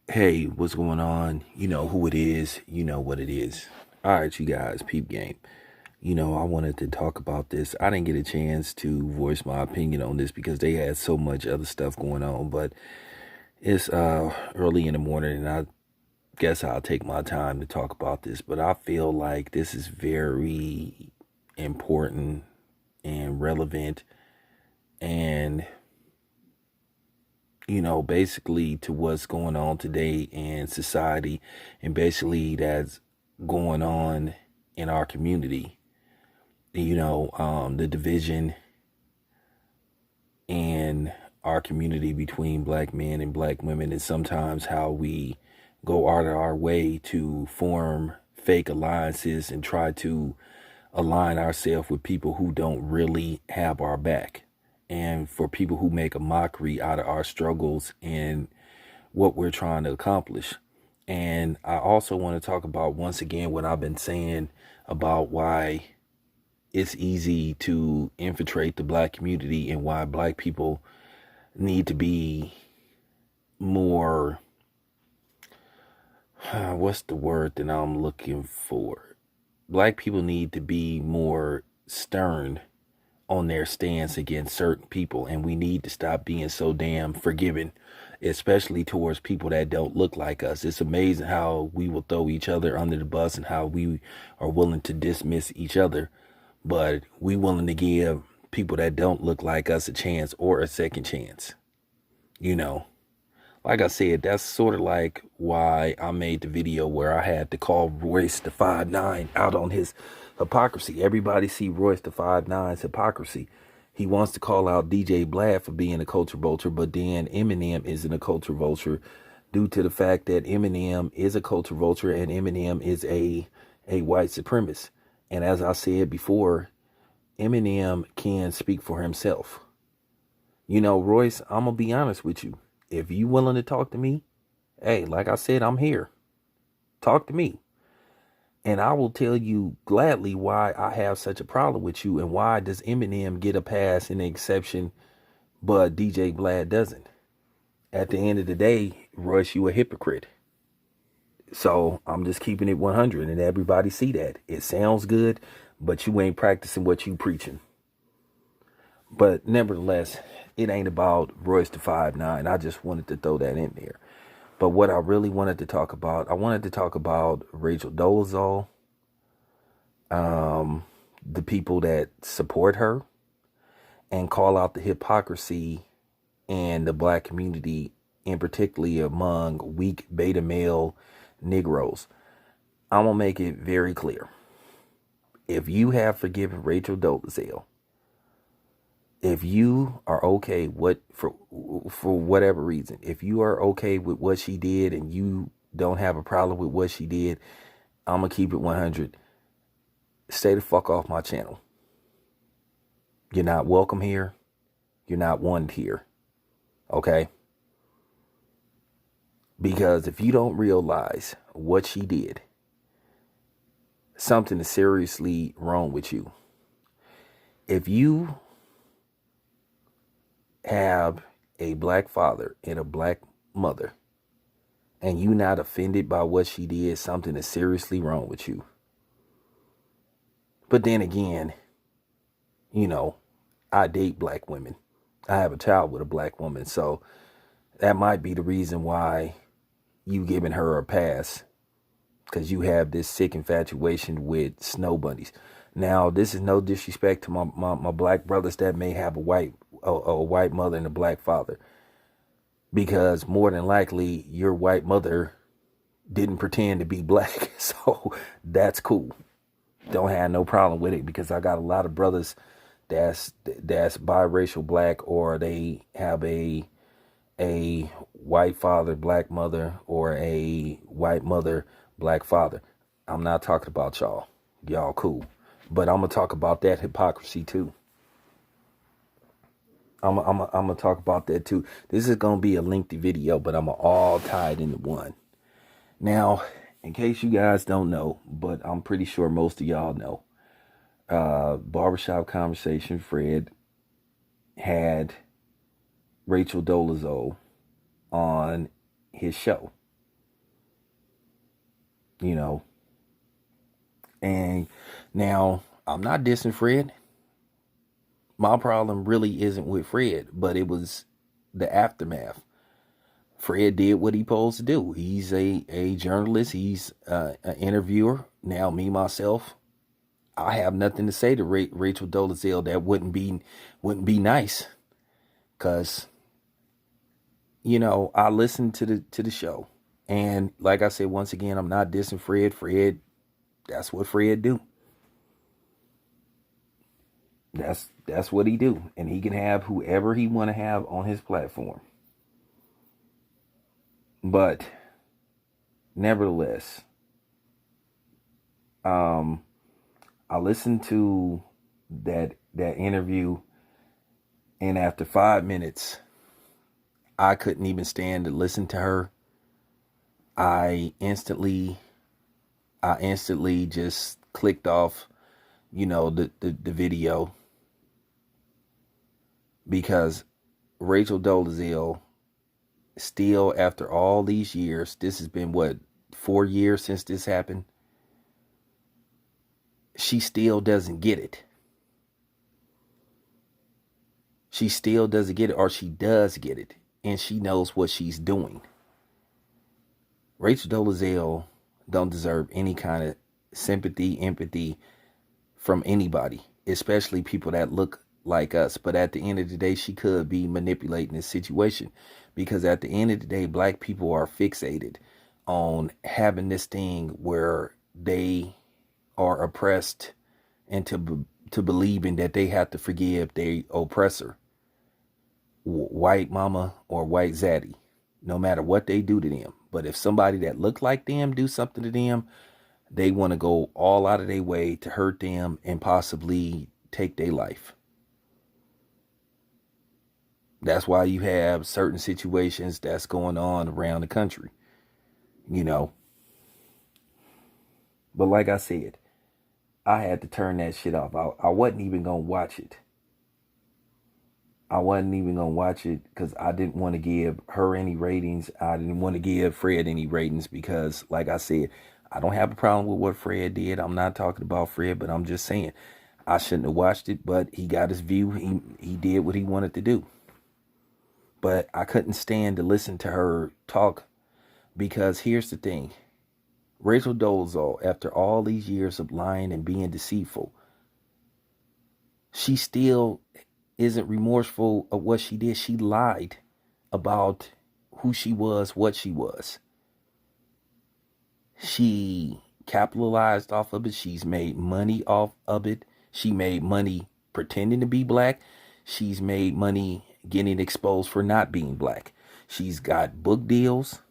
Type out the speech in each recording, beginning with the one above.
Hey, what's going on? You know who it is. You know what it is. All right, you guys, peep game. I wanted to talk about this. I didn't get a chance to voice my opinion on this because they had so much other stuff going on, but it's early in the morning and I guess I'll take my time to talk about this, but I feel like this is very important and relevant and basically to what's going on today in society and basically that's going on in our community. The division in our community between black men and black women and sometimes how we go out of our way to form fake alliances and try to align ourselves with people who don't really have our back and for people who make a mockery out of our struggles and what we're trying to accomplish. And I also want to talk about once again what I've been saying about why it's easy to infiltrate the black community and why black people need to be more, what's the word that I'm looking for? Black people need to be more stern on their stance against certain people, and we need to stop being so damn forgiving, especially towards people that don't look like us. It's amazing how we will throw each other under the bus and how we are willing to dismiss each other, but we willing to give people that don't look like us a chance or a second chance. You know, like I said, that's sort of like why I made the video where I had to call Royce the 5'9" out on his hypocrisy. Everybody see Royce the 5'9's hypocrisy. He wants to call out DJ Blad for being a culture vulture, but then Eminem isn't a culture vulture due to the fact that Eminem is a culture vulture and Eminem is a white supremacist. And as I said before, Eminem can speak for himself. Royce, I'm going to be honest with you. If you willing to talk to me, hey, like I said, I'm here. Talk to me. And I will tell you gladly why I have such a problem with you and why does Eminem get a pass and an exception, but DJ Vlad doesn't. At the end of the day, Royce, you a hypocrite. So I'm just keeping it 100 and everybody see that. It sounds good, but you ain't practicing what you preaching. But nevertheless, it ain't about Royce the 5'9". I just wanted to throw that in there. But what I really wanted to talk about, I wanted to talk about Rachel Dolezal, the people that support her, and call out the hypocrisy in the black community, and particularly among weak beta male Negroes. I'm going to make it very clear. If you have forgiven Rachel Dolezal, if you are okay for whatever reason, if you are okay with what she did and you don't have a problem with what she did, I'm gonna keep it 100. Stay the fuck off my channel. You're not welcome here. You're not wanted here. Okay? Because if you don't realize what she did, something is seriously wrong with you. If you have a black father and a black mother and you not offended by what she did, something is seriously wrong with you. But then again, I date black women. I have a child with a black woman, so that might be the reason why you giving her a pass, because you have this sick infatuation with snow bunnies. Now, this is no disrespect to my black brothers that may have a white mother and a black father, because more than likely your white mother didn't pretend to be black. So that's cool. Don't have no problem with it, because I got a lot of brothers that's biracial black, or they have a white father, black mother, or a white mother, black father. I'm not talking about y'all. Y'all cool. But I'm going to talk about that hypocrisy too. I'm gonna talk about that too. This is going to be a lengthy video, but I'm all tied into one. Now, in case you guys don't know, but I'm pretty sure most of y'all know, Barbershop Conversation Fred had Rachel Dolezal on his show. you know. And now I'm not dissing Fred. My problem really isn't with Fred, but it was the aftermath. Fred did what he supposed to do. He's a journalist. He's an interviewer. Now, me, myself, I have nothing to say to Rachel Dolezal that wouldn't be nice. Because, I listened to the show. And like I said, once again, I'm not dissing Fred. Fred, that's what Fred do. That's what he do. And he can have whoever he want to have on his platform. But nevertheless, I listened to that interview, and after 5 minutes, I couldn't even stand to listen to her. I instantly just clicked off, the video, because Rachel Dolezal, still after all these years, this has been what, 4 years since this happened, she still doesn't get it. She still doesn't get it, or she does get it, and she knows what she's doing. Rachel Dolezal don't deserve any kind of sympathy, empathy from anybody, especially people that look like us. But at the end of the day, she could be manipulating this situation, because at the end of the day, black people are fixated on having this thing where they are oppressed into believing that they have to forgive their oppressor, white mama or white zaddy, no matter what they do to them. But if somebody that look like them do something to them, they want to go all out of their way to hurt them and possibly take their life. That's why you have certain situations that's going on around the country, But like I said, I had to turn that shit off. I wasn't even going to watch it. I wasn't even going to watch it because I didn't want to give her any ratings. I didn't want to give Fred any ratings because, like I said, I don't have a problem with what Fred did. I'm not talking about Fred, but I'm just saying I shouldn't have watched it, but he got his view. He did what he wanted to do. But I couldn't stand to listen to her talk, because here's the thing. Rachel Dolezal, after all these years of lying and being deceitful, she still isn't remorseful of what she did. She lied about who she was, what she was. She capitalized off of it. She's made money off of it. She made money pretending to be black. She's made money getting exposed for not being black. She's got book deals.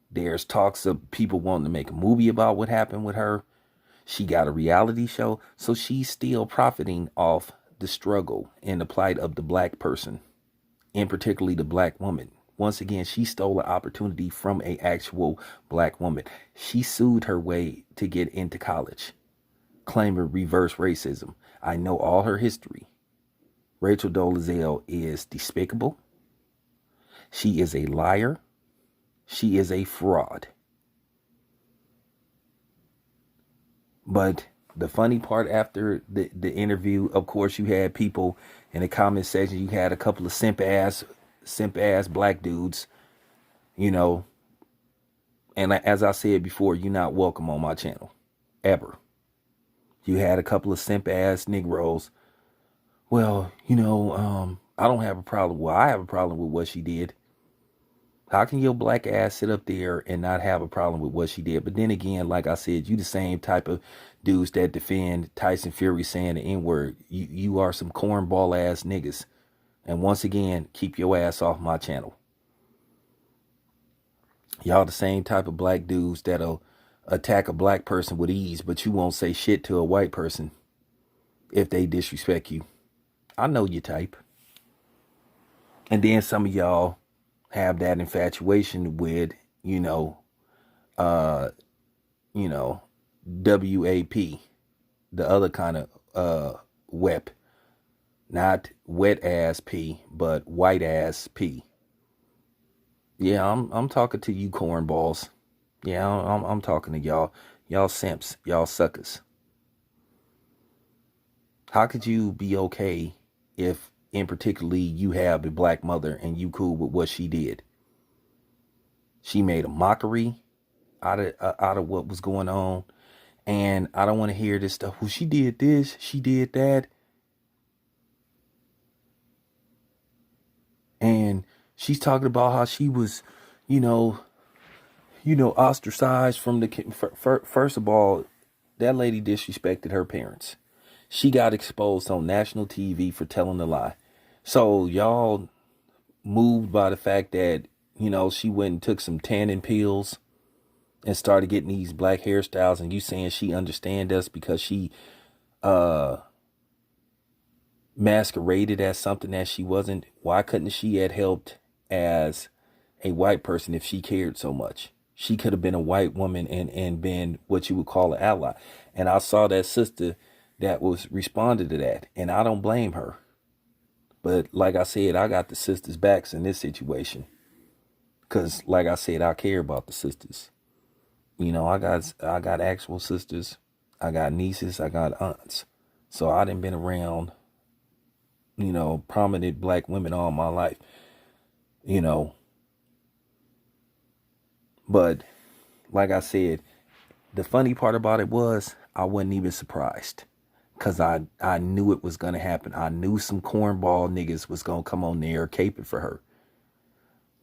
There's talks of people wanting to make a movie about what happened with her. She got a reality show. So she's still profiting off the struggle and the plight of the black person, and particularly the black woman. Once again, she stole an opportunity from an actual black woman. She sued her way to get into college, claiming reverse racism. I know all her history. Rachel Dolezal is despicable. She is a liar. She is a fraud. But the funny part after the interview, of course, you had people in the comment section. You had a couple of simp ass black dudes, And as I said before, you're not welcome on my channel, ever. You had a couple of simp ass Negroes. Well, I don't have a problem. Well, I have a problem with what she did. How can your black ass sit up there and not have a problem with what she did? But then again, like I said, you the same type of dudes that defend Tyson Fury saying the N-word. You are some cornball ass niggas. And once again, keep your ass off my channel. Y'all the same type of black dudes that'll attack a black person with ease, but you won't say shit to a white person if they disrespect you. I know your type. And then some of y'all have that infatuation with, WAP, the other kind of WEP, not wet ass P, but white ass P. Yeah, I'm talking to you cornballs. Yeah, I'm talking to y'all. Y'all simps. Y'all suckers. How could you be okay if, in particularly, you have a black mother and you cool with what she did? She made a mockery out of what was going on, and I don't want to hear this stuff. Well, she did this, she did that, and she's talking about how she was, you know, ostracized from the. First of all, that lady disrespected her parents. She got exposed on national TV for telling a lie. So y'all moved by the fact that, she went and took some tanning pills and started getting these black hairstyles, and you saying she understand us because she uh masqueraded as something that she wasn't. Why couldn't she had helped as a white person if she cared so much? She could have been a white woman and been what you would call an ally. And I saw that sister that was responded to that, and I don't blame her. But like I said, I got the sisters' backs in this situation. Cause like I said, I care about the sisters. I got actual sisters, I got nieces, I got aunts. So I done been around, prominent black women all my life, you know. But like I said, the funny part about it was I wasn't even surprised. Cause I knew it was gonna happen. I knew some cornball niggas was gonna come on there caping for her.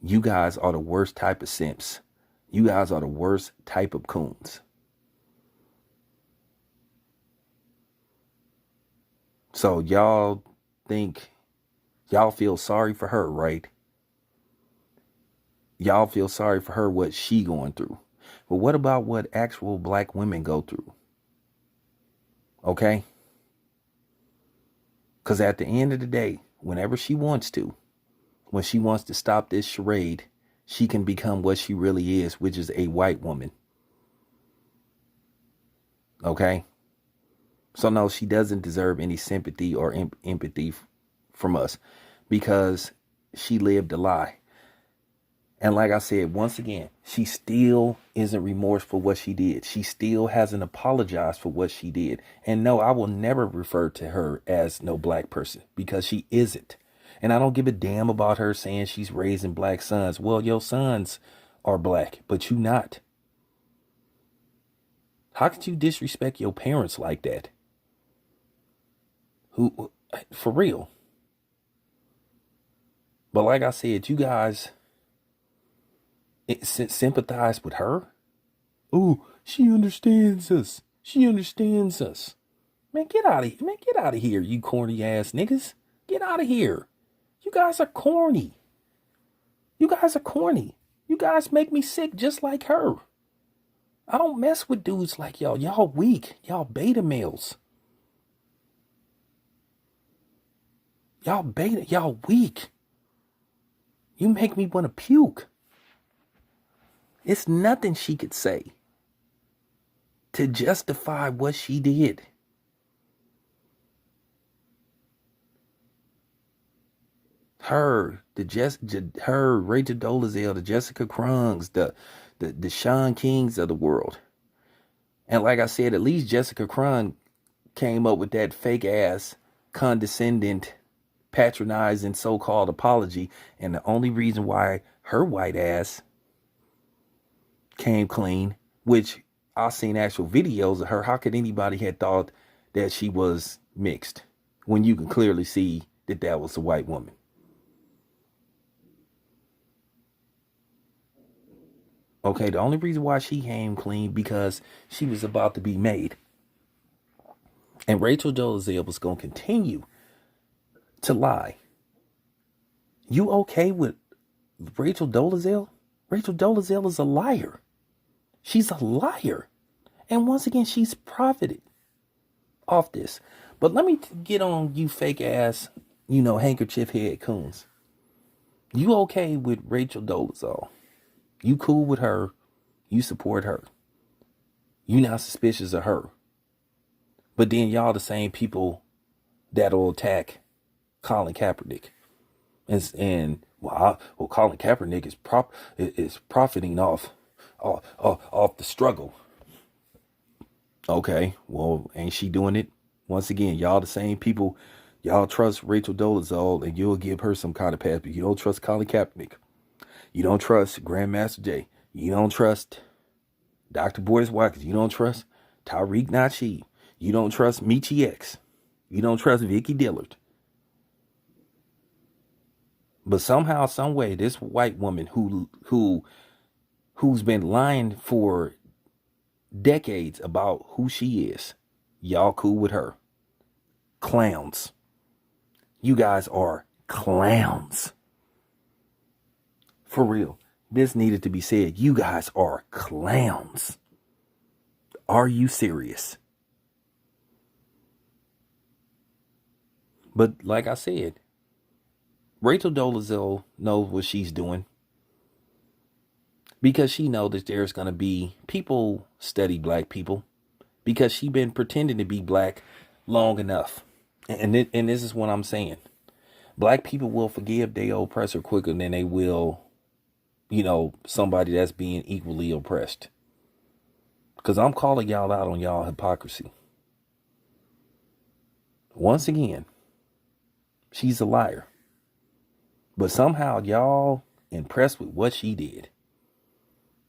You guys are the worst type of simps. You guys are the worst type of coons. So y'all feel sorry for her, right? Y'all feel sorry for her, what she going through. But what about what actual black women go through? Okay? Because at the end of the day, whenever she wants to, when she wants to stop this charade, she can become what she really is, which is a white woman. Okay? So no, she doesn't deserve any sympathy or empathy from us because she lived a lie. And like I said, once again, she still isn't remorseful for what she did. She still hasn't apologized for what she did. And no, I will never refer to her as no black person because she isn't. And I don't give a damn about her saying she's raising black sons. Well, your sons are black, but you not. How could you disrespect your parents like that? Who, for real? But like I said, you guys sympathize with her. Oh, she understands us. She understands us. Man, get out of here. Man, get out of here, you corny ass niggas. Get out of here. You guys are corny. You guys are corny. You guys make me sick just like her. I don't mess with dudes like y'all. Y'all weak. Y'all beta males. Y'all weak. You make me want to puke. It's nothing she could say to justify what she did. Her, Rachel Dolezal, the Jessica Krungs, the Sean Kings of the world. And like I said, at least Jessica Krung came up with that fake ass, condescending, patronizing so-called apology. And the only reason why her white ass came clean, which I've seen actual videos of her. How could anybody have thought that she was mixed when you can clearly see that that was a white woman? Okay, the only reason why she came clean because she was about to be made. And Rachel Dolezal was going to continue to lie. You okay with Rachel Dolezal? Rachel Dolezal is a liar. She's a liar. And once again, she's profited off this. But let me get on you fake ass, handkerchief head coons. You okay with Rachel Dolezal? You cool with her? You support her? You not suspicious of her? But then y'all the same people that'll attack Colin Kaepernick, and Colin Kaepernick is profiting off off the struggle. Okay, well, ain't she doing it? Once again, y'all the same people. Y'all trust Rachel Dolezal and you'll give her some kind of pass, but you don't trust Colin Kaepernick. You don't trust Grandmaster Jay. You don't trust Dr. Boris Watkins. You don't trust Tariq Nasheed. You don't trust Michi X. You don't trust Vicky Dillard. But somehow, some way, this white woman who's been lying for decades about who she is, y'all cool with her. Clowns. You guys are clowns. For real. This needed to be said. You guys are clowns. Are you serious? But like I said, Rachel Dolezal knows what she's doing. Because she knows that there's going to be people study black people. Because she been pretending to be black long enough. And this is what I'm saying. Black people will forgive their oppressor quicker than they will, somebody that's being equally oppressed. Because I'm calling y'all out on y'all hypocrisy. Once again, she's a liar. But somehow y'all impressed with what she did.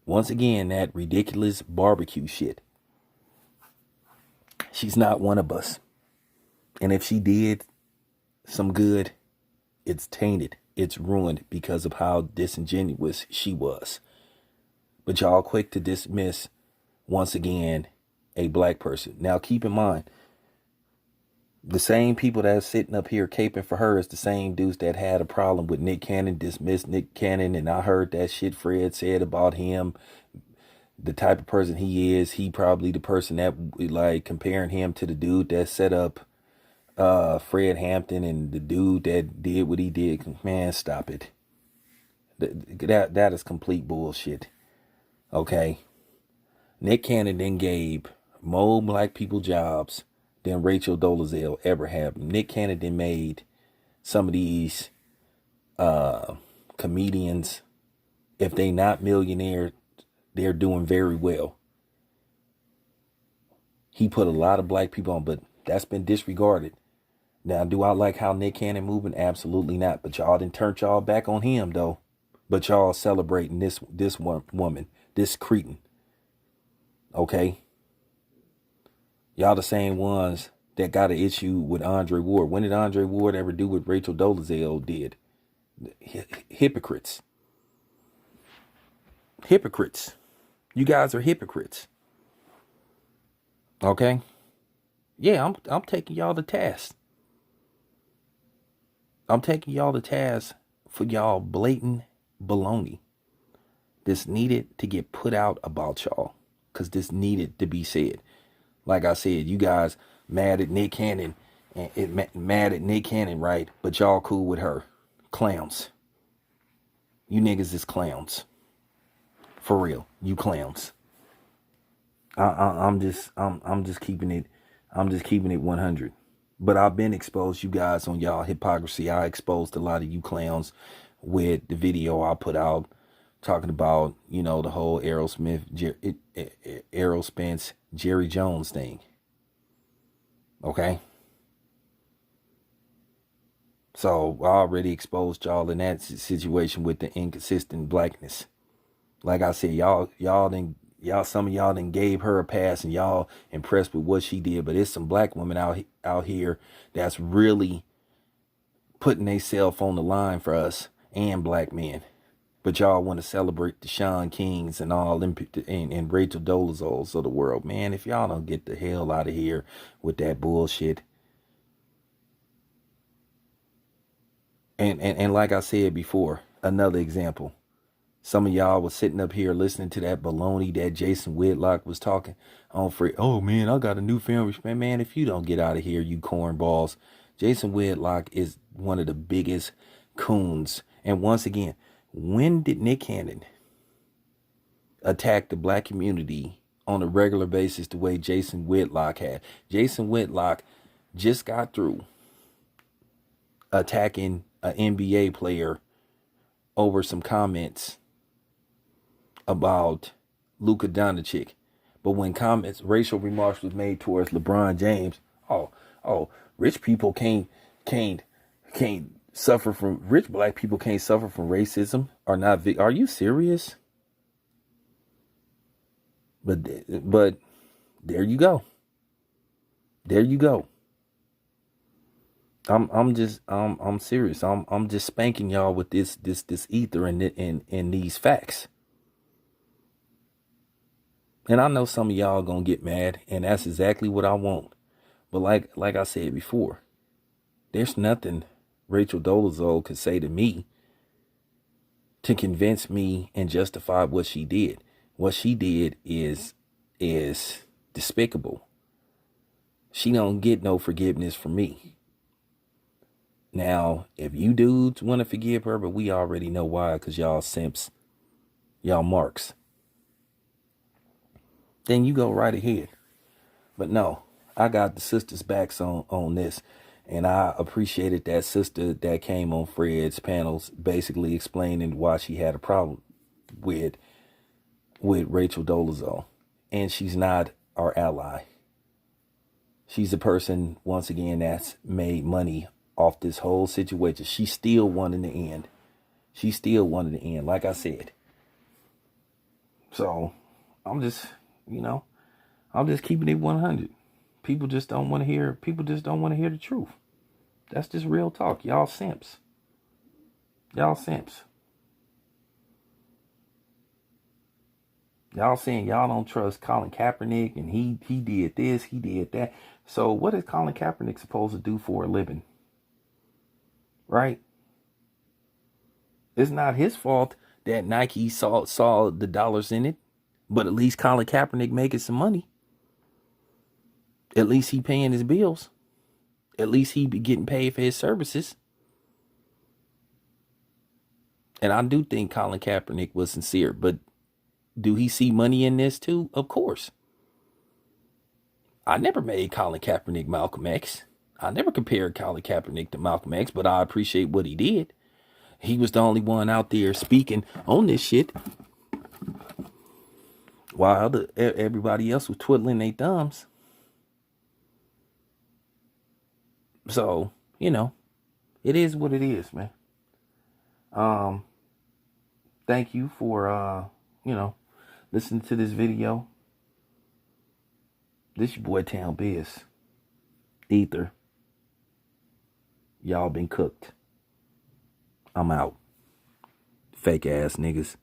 Once again, that ridiculous barbecue shit. She's not one of us. And if she did some good, it's tainted. It's ruined because of how disingenuous she was. But y'all quick to dismiss, once again, a black person. Now keep in mind, the same people that's sitting up here caping for her is the same dudes that had a problem with Nick Cannon, dismissed Nick Cannon, and I heard that shit Fred said about him. The type of person he is, he probably the person that, like, comparing him to the dude that set up Fred Hampton and the dude that did what he did. Man, stop it. That is complete bullshit. Okay. Nick Cannon then gave more black people jobs than Rachel Dolezal ever had. Nick Cannon then made some of these comedians, if they not millionaire, they're doing very well. He put a lot of black people on, but that's been disregarded. Now, do I like how Nick Cannon moving? Absolutely not. But y'all didn't turn y'all back on him, though. But y'all celebrating this one woman, this cretin. Okay? Y'all the same ones that got an issue with Andre Ward. When did Andre Ward ever do what Rachel Dolezal did? Hypocrites. Hypocrites. You guys are hypocrites. Okay? Yeah, I'm taking y'all to task. I'm taking y'all to task for y'all blatant baloney. This needed to get put out about y'all. Because this needed to be said. Like I said, you guys mad at Nick Cannon. Mad at Nick Cannon, right? But y'all cool with her. Clowns. You niggas is clowns. For real. You clowns. I'm just keeping it 100. But I've been exposed, you guys, on y'all hypocrisy. I exposed a lot of you clowns with the video I put out talking about, the whole Errol Spence, Jerry Jones thing. Okay? So I already exposed y'all in that situation with the inconsistent blackness. Like I said, some of y'all done gave her a pass and y'all impressed with what she did. But it's some black women out here that's really putting themselves on the line for us and black men. But y'all want to celebrate the Sean Kings and all them and Rachel Dolezals of the world. Man, if y'all don't get the hell out of here with that bullshit. And like I said before, another example. Some of y'all was sitting up here listening to that baloney that Jason Whitlock was talking on for. Oh, man, I got a new film. Man, if you don't get out of here, you cornballs. Jason Whitlock is one of the biggest coons. And once again, when did Nick Cannon attack the black community on a regular basis the way Jason Whitlock had? Jason Whitlock just got through attacking an NBA player over some comments about Luka Doncic. But when comments, racial remarks was made towards LeBron James, oh, rich people can't suffer from, rich black people can't suffer from racism or not. Are you serious? But there you go. There you go. I'm serious. I'm just spanking y'all with this ether and these facts. And I know some of y'all gonna get mad, and that's exactly what I want. But like I said before, there's nothing Rachel Dolezal could say to me to convince me and justify what she did. What she did is despicable. She don't get no forgiveness from me. Now, if you dudes want to forgive her, but we already know why, because y'all simps, y'all marks, then you go right ahead. But no, I got the sisters' backs on this. And I appreciated that sister that came on Fred's panels basically explaining why she had a problem with Rachel Dolezal. And she's not our ally. She's a person, once again, that's made money off this whole situation. She still won in the end. She still won in the end, like I said. So I'm just, I'm just keeping it 100. People just don't want to hear the truth. That's just real talk. Y'all simps. Y'all simps. Y'all saying y'all don't trust Colin Kaepernick and he did this, he did that. So what is Colin Kaepernick supposed to do for a living? Right? It's not his fault that Nike saw the dollars in it, but at least Colin Kaepernick making some money. At least he paying his bills. At least he be getting paid for his services. And I do think Colin Kaepernick was sincere, but do he see money in this too? Of course. I never made Colin Kaepernick Malcolm X. I never compared Colin Kaepernick to Malcolm X, but I appreciate what he did. He was the only one out there speaking on this shit, while everybody else was twiddling their thumbs. So, it is what it is, man. Thank you for, listening to this video. This your boy Town Biz. Ether. Y'all been cooked. I'm out. Fake ass niggas.